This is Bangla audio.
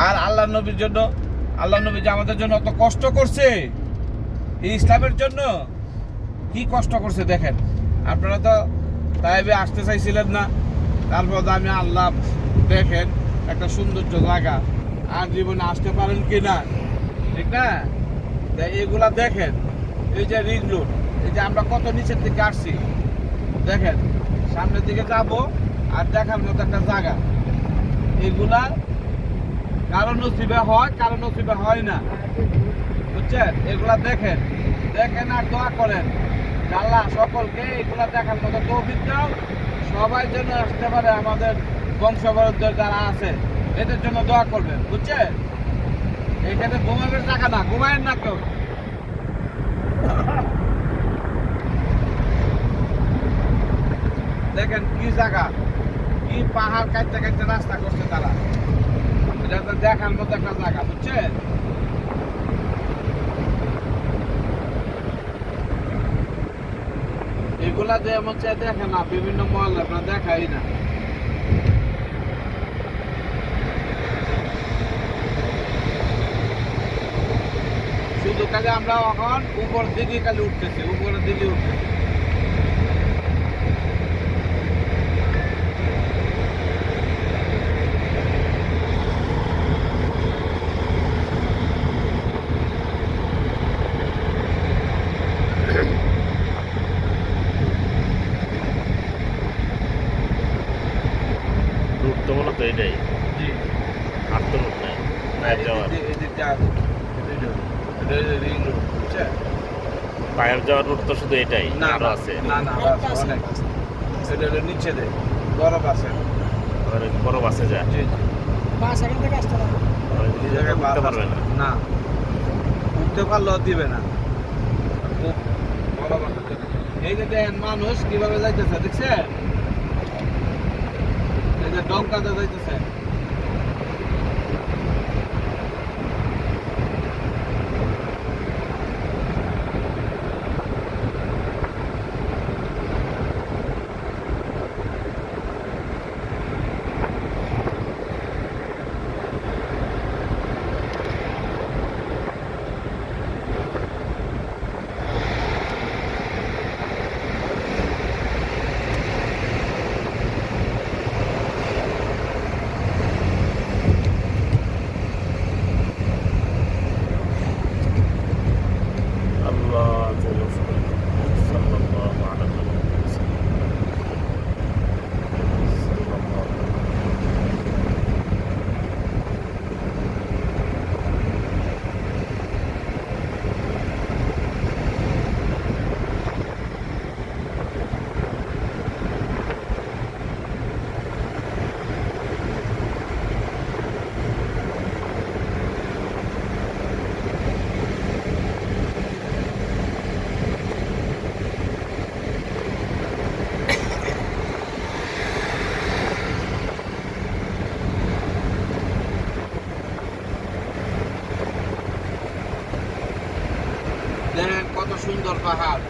আর আল্লাহ নবীর জন্য, আল্লাহ নবী যে আমাদের জন্য অত কষ্ট করছে এই ইসলামের জন্য, কি কষ্ট করছে দেখেন। আপনারা তো তাইবে আসতে চাইছিলেন না, তারপর আমি আল্লাহ দেখেন একটা সৌন্দর্য জায়গা, আর জীবনে আসতে পারেন কি না, ঠিক না? এগুলা দেখেন, এই যে রিং রোড, এই যে আমরা কত নিচের দিকে আসছি দেখেন, সামনের দিকে যাবো আর দেখার মতো একটা জায়গা। এগুলা কারো নসিবে হয়, কারো নসিবে হয় না, বুঝছেন? এগুলা দেখেন, দেখেন আর দোয়া করেন আল্লাহ সকলকে এগুলা দেখার মতো তৌফিক দাও, সবাই যেন আসতে পারে, আমাদের বংশবরদের যারা আছে এদের জন্য দোয়া করবেন, বুঝছেন? এখানে ঘুমাবের জায়গা না, ঘুমায়েন না কেউ। দেখেন কি জায়গা, কি পাহাড় কাটতে কাটতে রাস্তা করছে তারা, এটা তো দেখার মতো একটা জায়গা, বুঝছেন? এগুলা যে এমন চাই দেখে না, বিভিন্ন মহল আপনার দেখাই না। শুধু খালি আমরা এখন উপর দিকে খালি উঠতেছি, উপরের দিকে উঠতেছি। রুট তো বলো তো এটাই, জি, আর তো রুট নাই, নাই যাওয়ার। বাইরে যাওয়ার রুট তো শুধু এটাই, না আরো আছে। না না, আছে অনেক। সেটা হলো নিচে দেয়, বরফ আছে। আর বড় বাসে যায়, জি জি, এই জায়গায় বাস উঠতে আছে। পারবে না। না, উঠতে পারলেও দিবে না, খুব বরফ আছে। এই যে দেখেন মানুষ কিভাবে যাইতেছে, দেখছেন? এই যে ডঙ্কাতে যাইতেছে। আল্লাহ সাল্লাল্লাহু আলাইহি ওয়াসাল্লাম। দেখেন কত সুন্দর পাহাড়।